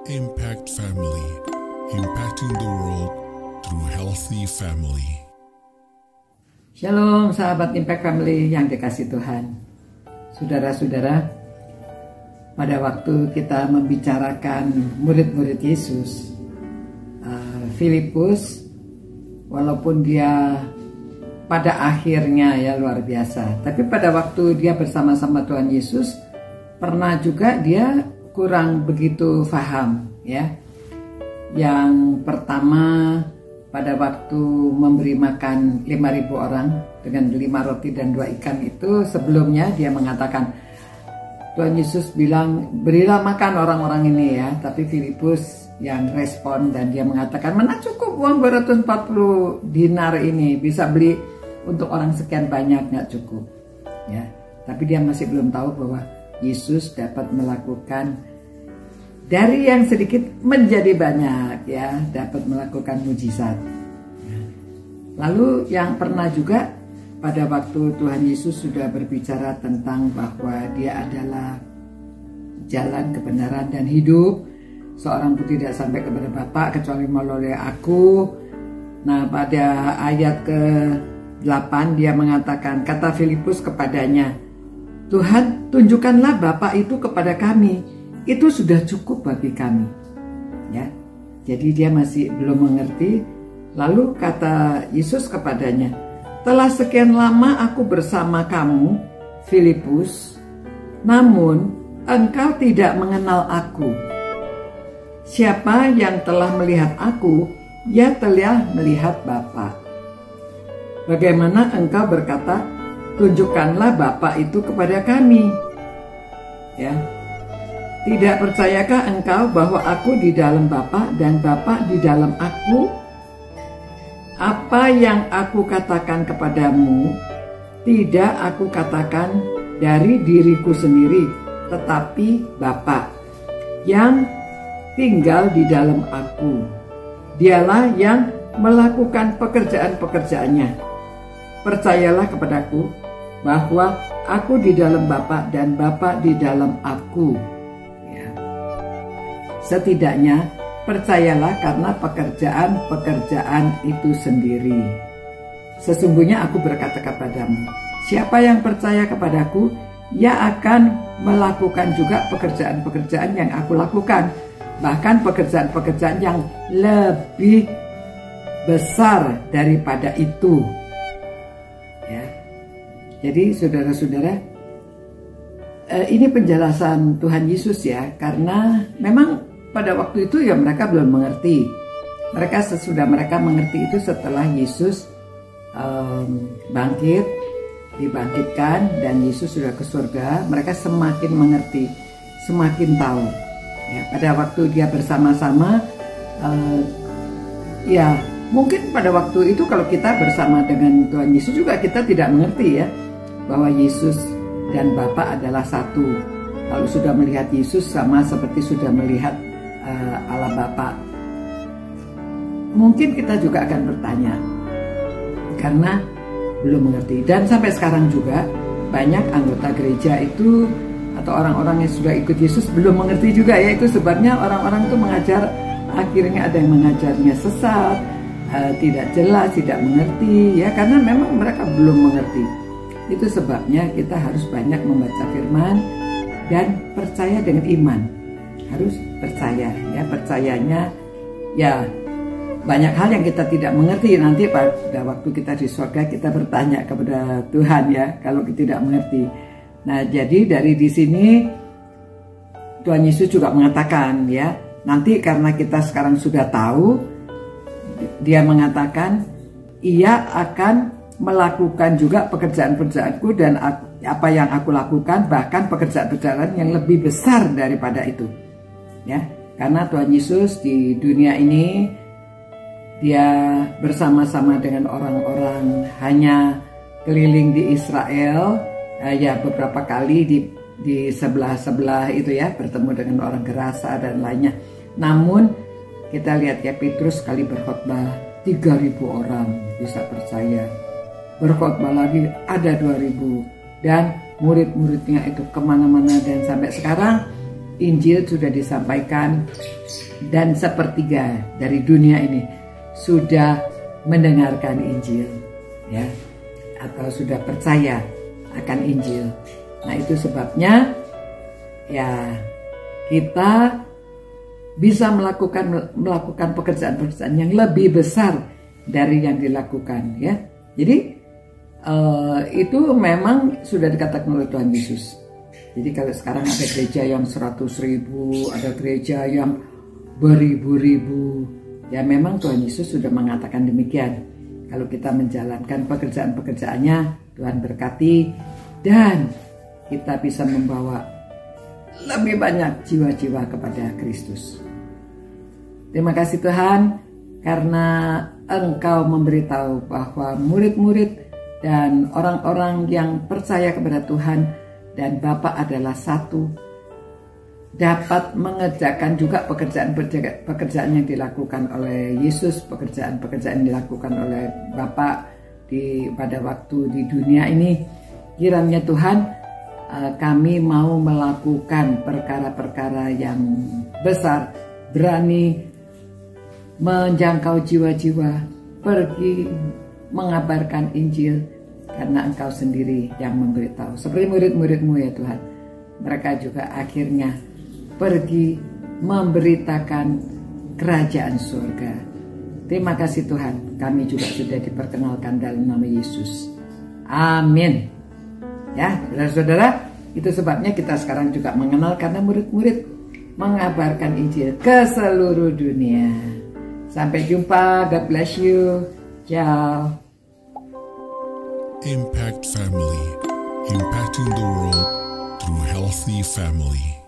Impact Family, impacting the world through healthy family. Shalom sahabat Impact Family yang dikasih Tuhan. Saudara-saudara, pada waktu kita membicarakan murid-murid Yesus, Filipus, walaupun dia pada akhirnya ya luar biasa, tapi pada waktu dia bersama-sama Tuhan Yesus, pernah juga dia kurang begitu paham ya. Yang pertama, pada waktu memberi makan 5.000 orang dengan 5 roti dan 2 ikan itu, sebelumnya dia mengatakan, Tuhan Yesus bilang, berilah makan orang-orang ini ya. Tapi Filipus yang respon dan dia mengatakan, mana cukup uang 240 dinar ini, bisa beli untuk orang sekian banyak, nggak cukup ya. Tapi dia masih belum tahu bahwa Yesus dapat melakukan dari yang sedikit menjadi banyak ya, dapat melakukan mujizat. Lalu yang pernah juga pada waktu Tuhan Yesus sudah berbicara tentang bahwa dia adalah jalan, kebenaran, dan hidup. Seorang pun tidak sampai kepada Bapa kecuali melalui aku. Nah, pada ayat ke-8 dia mengatakan, kata Filipus kepadanya, Tuhan, tunjukkanlah Bapa itu kepada kami, itu sudah cukup bagi kami. Ya, jadi dia masih belum mengerti. Lalu kata Yesus kepadanya, telah sekian lama aku bersama kamu, Filipus, namun engkau tidak mengenal aku. Siapa yang telah melihat aku, ia telah melihat Bapa. Bagaimana engkau berkata, tunjukkanlah Bapa itu kepada kami? Ya, tidak percayakah engkau bahwa aku di dalam Bapa dan Bapa di dalam aku? Apa yang aku katakan kepadamu, tidak aku katakan dari diriku sendiri, tetapi Bapa yang tinggal di dalam aku. Dialah yang melakukan pekerjaan-pekerjaannya. Percayalah kepadaku bahwa aku di dalam Bapa dan Bapa di dalam aku. Ya. Setidaknya percayalah karena pekerjaan-pekerjaan itu sendiri. Sesungguhnya aku berkata kepadamu, siapa yang percaya kepadaku, ia akan melakukan juga pekerjaan-pekerjaan yang aku lakukan. Bahkan pekerjaan-pekerjaan yang lebih besar daripada itu. Ya. Jadi saudara-saudara, ini penjelasan Tuhan Yesus ya, karena memang pada waktu itu ya mereka belum mengerti. Sesudah mereka mengerti itu setelah Yesus dibangkitkan dan Yesus sudah ke surga, mereka semakin mengerti, semakin tahu. Ya, pada waktu dia bersama-sama, ya mungkin pada waktu itu kalau kita bersama dengan Tuhan Yesus juga kita tidak mengerti ya bahwa Yesus dan Bapa adalah satu. Kalau sudah melihat Yesus sama seperti sudah melihat Allah Bapa. Mungkin kita juga akan bertanya karena belum mengerti. Dan sampai sekarang juga banyak anggota gereja itu atau orang-orang yang sudah ikut Yesus belum mengerti juga ya. Itu sebabnya orang-orang itu mengajar, akhirnya ada yang mengajarnya sesat, tidak jelas, tidak mengerti ya, karena memang mereka belum mengerti. Itu sebabnya kita harus banyak membaca firman dan percaya dengan iman. Harus percaya ya, percayanya ya banyak hal yang kita tidak mengerti. Nanti pada waktu kita di surga kita bertanya kepada Tuhan ya kalau kita tidak mengerti. Nah, jadi dari di sini Tuhan Yesus juga mengatakan ya, nanti karena kita sekarang sudah tahu, dia mengatakan ia akan melakukan juga pekerjaan-pekerjaanku dan apa yang aku lakukan, bahkan pekerjaan-pekerjaan yang lebih besar daripada itu. Ya, karena Tuhan Yesus di dunia ini dia bersama-sama dengan orang-orang, hanya keliling di Israel ya beberapa kali di sebelah-sebelah itu ya, bertemu dengan orang Gerasa dan lainnya. Namun kita lihat ya, Petrus sekali berkhotbah 3.000 orang bisa percaya, berkhotbah lagi ada 2.000, dan murid-muridnya itu kemana-mana. Dan sampai sekarang Injil sudah disampaikan dan sepertiga dari dunia ini sudah mendengarkan Injil, ya, atau sudah percaya akan Injil. Nah, itu sebabnya ya kita bisa melakukan pekerjaan-pekerjaan yang lebih besar dari yang dilakukan, ya. Jadi itu memang sudah dikatakan oleh Tuhan Yesus. Jadi kalau sekarang ada gereja yang 100.000, ada gereja yang beribu-ribu, ya memang Tuhan Yesus sudah mengatakan demikian. Kalau kita menjalankan pekerjaan-pekerjaannya, Tuhan berkati dan kita bisa membawa lebih banyak jiwa-jiwa kepada Kristus. Terima kasih Tuhan karena Engkau memberitahu bahwa murid-murid dan orang-orang yang percaya kepada Tuhan dan Bapa adalah satu, dapat mengerjakan juga pekerjaan yang dilakukan oleh Yesus, pekerjaan yang dilakukan oleh Bapa pada waktu di dunia ini. Kiranya Tuhan, kami mau melakukan perkara-perkara yang besar, berani menjangkau jiwa-jiwa, pergi mengabarkan Injil, karena Engkau sendiri yang memberitahu. Seperti murid-murid-Mu ya Tuhan, mereka juga akhirnya pergi memberitakan kerajaan surga. Terima kasih Tuhan, kami juga sudah diperkenalkan dalam nama Yesus. Amin. Ya, saudara-saudara, itu sebabnya kita sekarang juga mengenal karena murid-murid mengabarkan Injil ke seluruh dunia. Sampai jumpa, God bless you. Ciao. Impact Family, impacting the world through healthy family.